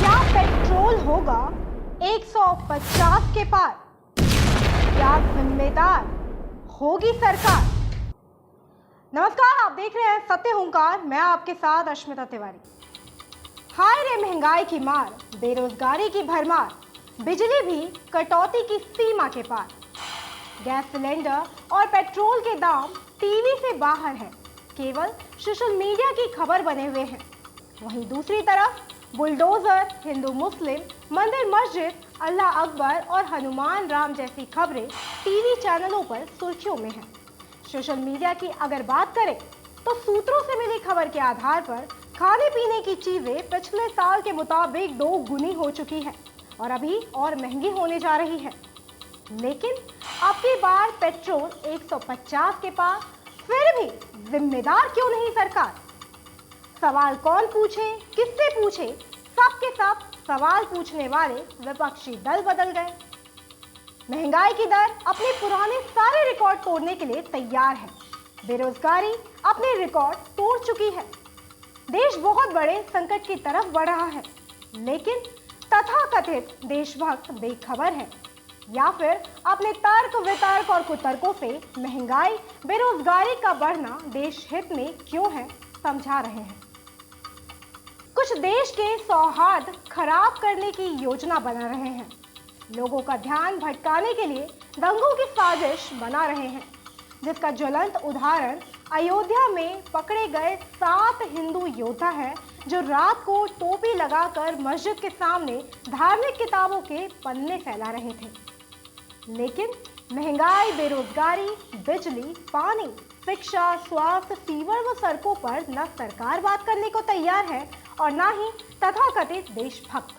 क्या पेट्रोल होगा 150 के पार? क्या जिम्मेदार होगी सरकार? नमस्कार, आप देख रहे हैं सत्य हुंकार। मैं आपके साथ अश्मिता तिवारी। हाय रे महंगाई की मार, बेरोजगारी की भरमार, बिजली भी कटौती की सीमा के पार। गैस सिलेंडर और पेट्रोल के दाम टीवी से बाहर है, केवल सोशल मीडिया की खबर बने हुए हैं। वहीं दूसरी तरफ बुलडोजर, हिंदू मुस्लिम, मंदिर मस्जिद, अल्लाह अकबर और हनुमान राम जैसी खबरें टीवी चैनलों पर सुर्खियों में हैं। सोशल मीडिया की अगर बात करें तो सूत्रों से मिली खबर के आधार पर खाने पीने की चीजें पिछले साल के मुताबिक 2 गुनी हो चुकी है और अभी और महंगी होने जा रही है। लेकिन अब की बार पेट्रोल 150 के पार, फिर भी जिम्मेदार क्यों नहीं सरकार? सवाल कौन पूछे, किससे पूछे? सबके सब सवाल पूछने वाले विपक्षी दल बदल गए। महंगाई की दर अपने पुराने सारे रिकॉर्ड तोड़ने के लिए तैयार है। बेरोजगारी अपने रिकॉर्ड तोड़ चुकी है। देश बहुत बड़े संकट की तरफ बढ़ रहा है, लेकिन तथाकथित देशभक्त बेखबर है या फिर अपने तर्क वितर्क और कुतर्कों से महंगाई बेरोजगारी का बढ़ना देश हित में क्यों है समझा रहे हैं। कुछ देश के सौहार्द खराब करने की योजना बना रहे हैं, लोगों का ध्यान भटकाने के लिए दंगों की साजिश बना रहे हैं, जिसका ज्वलंत उदाहरण अयोध्या में पकड़े गए 7 हिंदू योद्धा है जो रात को टोपी लगाकर मस्जिद के सामने धार्मिक किताबों के पन्ने फैला रहे थे। लेकिन महंगाई, बेरोजगारी, बिजली, पानी, शिक्षा, स्वास्थ्य, सीवर व सड़कों पर न सरकार बात करने को तैयार है और न ही तथाकथित देशभक्त।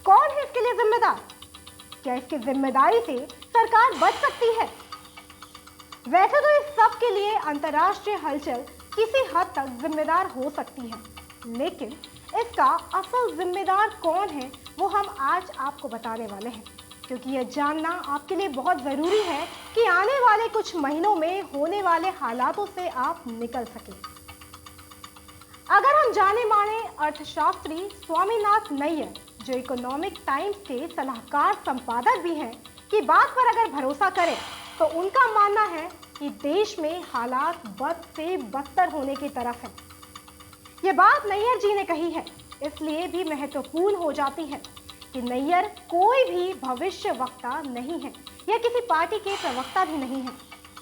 कौन है इसके लिए जिम्मेदार? क्या इसकी जिम्मेदारी से सरकार बच सकती है? वैसे तो इस सब के लिए अंतर्राष्ट्रीय हलचल किसी हद तक जिम्मेदार हो सकती है, लेकिन इसका असल जिम्मेदार कौन है वो हम आज आपको बताने वाले हैं, क्योंकि यह जानना आपके लिए बहुत जरूरी है कि आने वाले कुछ महीनों में होने वाले हालातों से आप निकल सकें। अगर हम जाने माने अर्थशास्त्री स्वामीनाथ नैयर, जो इकोनॉमिक टाइम्स के सलाहकार संपादक भी हैं, की बात पर अगर भरोसा करें तो उनका मानना है कि देश में हालात बद से बदतर होने की तरफ है। ये बात नैयर जी ने कही है, इसलिए भी महत्वपूर्ण हो जाती है कि नैयर कोई भी भविष्यवक्ता नहीं है या किसी पार्टी के प्रवक्ता भी नहीं है,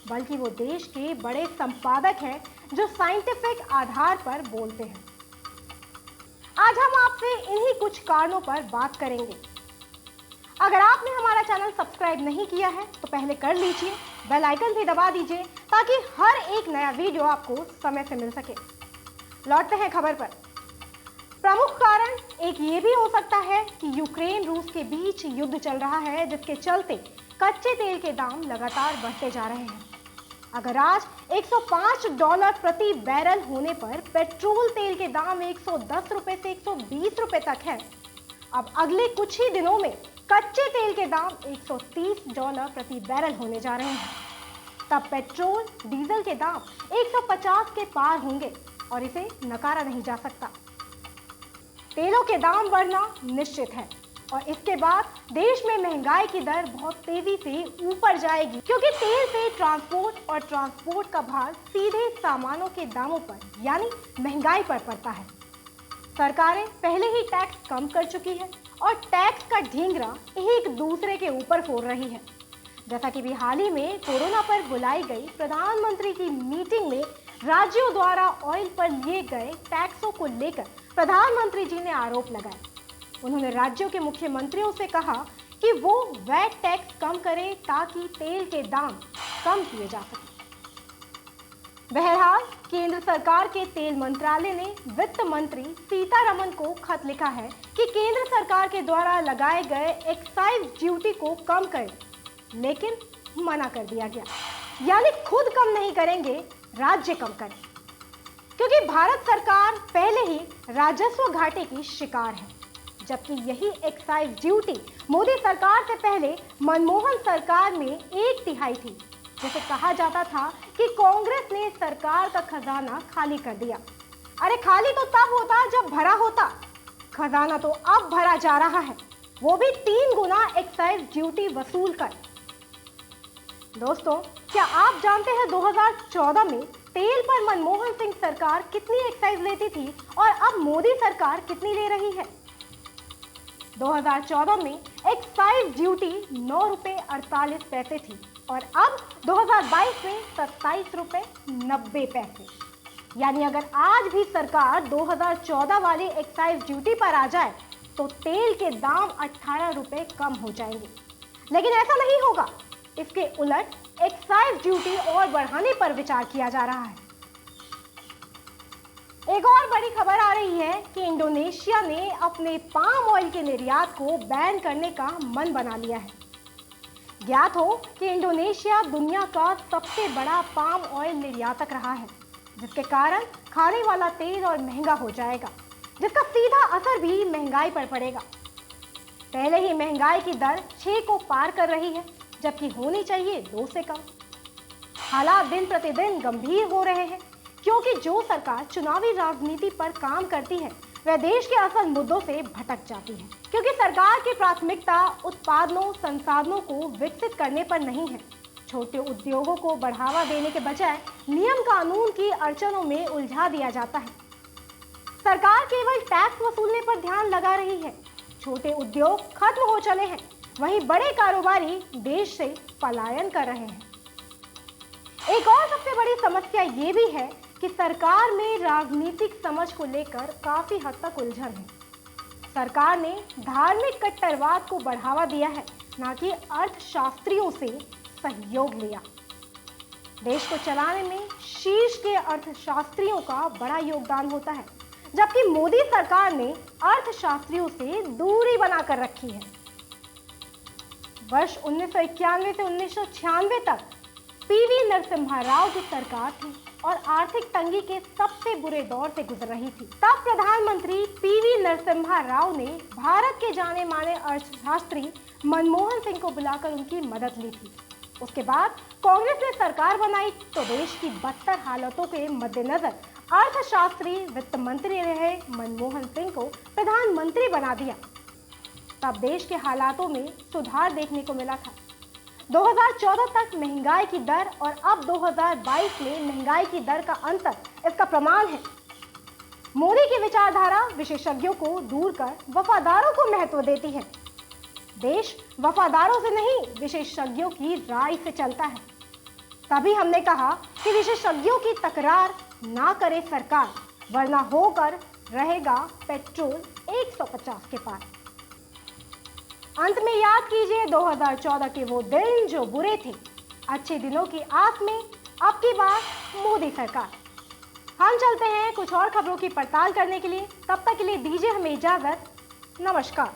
बल्कि वो देश के बड़े संपादक हैं जो साइंटिफिक आधार पर बोलते हैं। आज हम आपसे इन्हीं कुछ कारणों पर बात करेंगे। अगर आपने हमारा चैनल सब्सक्राइब नहीं किया है तो पहले कर लीजिए, बेल आइकन भी दबा दीजिए ताकि हर एक नया वीडियो आपको समय से मिल सके। लौटते हैं खबर पर। प्रमुख कारण एक ये भी हो सकता है कि यूक्रेन रूस के बीच युद्ध चल रहा है, जिसके चलते कच्चे तेल के दाम लगातार बढ़ते जा रहे हैं। अगर आज $105 प्रति बैरल होने पर पेट्रोल तेल के दाम 110 रुपए से 120 रुपए तक है, अब अगले कुछ ही दिनों में कच्चे तेल के दाम $130 प्रति बैरल होने जा रहे हैं। तब पेट्रोल डीजल के दाम 150 के पार होंगे और इसे नकारा नहीं जा सकता। तेलों के दाम बढ़ना निश्चित है और इसके बाद देश में महंगाई की दर बहुत तेजी से ऊपर जाएगी, क्योंकि तेल से ट्रांसपोर्ट और ट्रांसपोर्ट का भार सीधे सामानों के दामों पर यानी महंगाई पर पड़ता है। सरकारें पहले ही टैक्स कम कर चुकी है और टैक्स का ढींगरा एक दूसरे के ऊपर फोड़ रही है। जैसा कि भी हाल ही में कोरोना पर बुलाई गई प्रधानमंत्री की मीटिंग में राज्यों द्वारा ऑयल पर लिए गए टैक्सों को लेकर प्रधानमंत्री जी ने आरोप लगाए। उन्होंने राज्यों के मुख्यमंत्रियों से कहा कि वो वैट टैक्स कम करें ताकि तेल के दाम कम किए जा सके। बहरहाल केंद्र सरकार के तेल मंत्रालय ने वित्त मंत्री सीतारमण को खत लिखा है कि केंद्र सरकार के द्वारा लगाए गए एक्साइज ड्यूटी को कम करें, लेकिन मना कर दिया गया, यानी खुद कम नहीं करेंगे, राज्य कम करें, क्योंकि भारत सरकार पहले ही राजस्व घाटे की शिकार है। जबकि यही एक्साइज ड्यूटी मोदी सरकार से पहले मनमोहन सरकार में 1/3 थी, जिसे कहा जाता था कि कांग्रेस ने सरकार का खजाना खाली कर दिया। अरे खाली तो तब होता जब भरा होता, खजाना तो अब भरा जा रहा है, वो भी 3 गुना एक्साइज ड्यूटी वसूल कर। दोस्तों, क्या आप जानते हैं 2014 में तेल पर मनमोहन सिंह सरकार कितनी एक्साइज लेती थी और अब मोदी सरकार कितनी ले रही है? 2014 में एक्साइज ड्यूटी 9 रुपए 48 पैसे थी और अब 2022 में 27 रुपए 90 पैसे। यानी अगर आज भी सरकार 2014 वाली एक्साइज ड्यूटी पर आ जाए तो तेल के दाम 18 रुपए कम हो जाएंगे। लेकिन ऐसा नहीं होगा। इसके उलट एक्साइज ड्यूटी और बढ़ाने पर विचार किया जा रहा है। एक और बड़ी खबर आ रही है कि इंडोनेशिया ने अपने पाम ऑयल के निर्यात को बैन करने का मन बना लिया है। ज्ञात हो कि इंडोनेशिया दुनिया का सबसे बड़ा पाम ऑयल निर्यातक रहा है, जिसके कारण खाने वाला तेल और महंगा हो जाएगा, जिसका सीधा असर भी महंगाई पर पड़ेगा। पहले ही महंगाई की दर 6 को पार कर रही है, जबकि होनी चाहिए 2 से कम। हालात दिन प्रतिदिन गंभीर हो रहे हैं, क्योंकि जो सरकार चुनावी राजनीति पर काम करती है वह देश के असल मुद्दों से भटक जाती है। क्योंकि सरकार की प्राथमिकता उत्पादों संसाधनों को विकसित करने पर नहीं है। छोटे उद्योगों को बढ़ावा देने के बजाय नियम कानून की अड़चनों में उलझा दिया जाता है। सरकार केवल टैक्स वसूलने पर ध्यान लगा रही है। छोटे उद्योग खत्म हो चले हैं, वहीं बड़े कारोबारी देश से पलायन कर रहे हैं। एक और सबसे बड़ी समस्या ये भी है कि सरकार में राजनीतिक समझ को लेकर काफी हद तक उलझन है। सरकार ने धार्मिक कट्टरवाद को बढ़ावा दिया है, ना कि अर्थशास्त्रियों से सहयोग लिया। देश को चलाने में शीर्ष के अर्थशास्त्रियों का बड़ा योगदान होता है, जबकि मोदी सरकार ने अर्थशास्त्रियों से दूरी बनाकर रखी है। वर्ष 1991 से 1996 तक पीवी नरसिम्हा राव की सरकार थी और आर्थिक तंगी के सबसे बुरे दौर से गुजर रही थी। तब प्रधानमंत्री पीवी नरसिम्हा राव ने भारत के जाने माने अर्थशास्त्री मनमोहन सिंह को बुलाकर उनकी मदद ली थी। उसके बाद कांग्रेस ने सरकार बनाई तो देश की बदतर हालतों के मद्देनजर अर्थशास्त्री वित्त मंत्री रहे मनमोहन सिंह को प्रधानमंत्री बना दिया। तब देश के हालातों में सुधार देखने को मिला था। 2014 तक महंगाई की दर और अब 2022 में महंगाई की दर का अंतर इसका प्रमाण है। मोदी की विचारधारा विशेषज्ञों को दूर कर वफादारों को महत्व देती है। देश वफादारों से नहीं, विशेषज्ञों की राय से चलता है। तभी हमने कहा कि विशेषज्ञों की तकरार ना करे सरकार, वरना होकर रहेगा पेट्रोल 150 के पार। अंत में याद कीजिए 2014 के वो दिन जो बुरे थे। अच्छे दिनों की आस में अब की बार मोदी सरकार। हम चलते हैं कुछ और खबरों की पड़ताल करने के लिए। तब तक के लिए दीजिए हमें इजाजत। नमस्कार।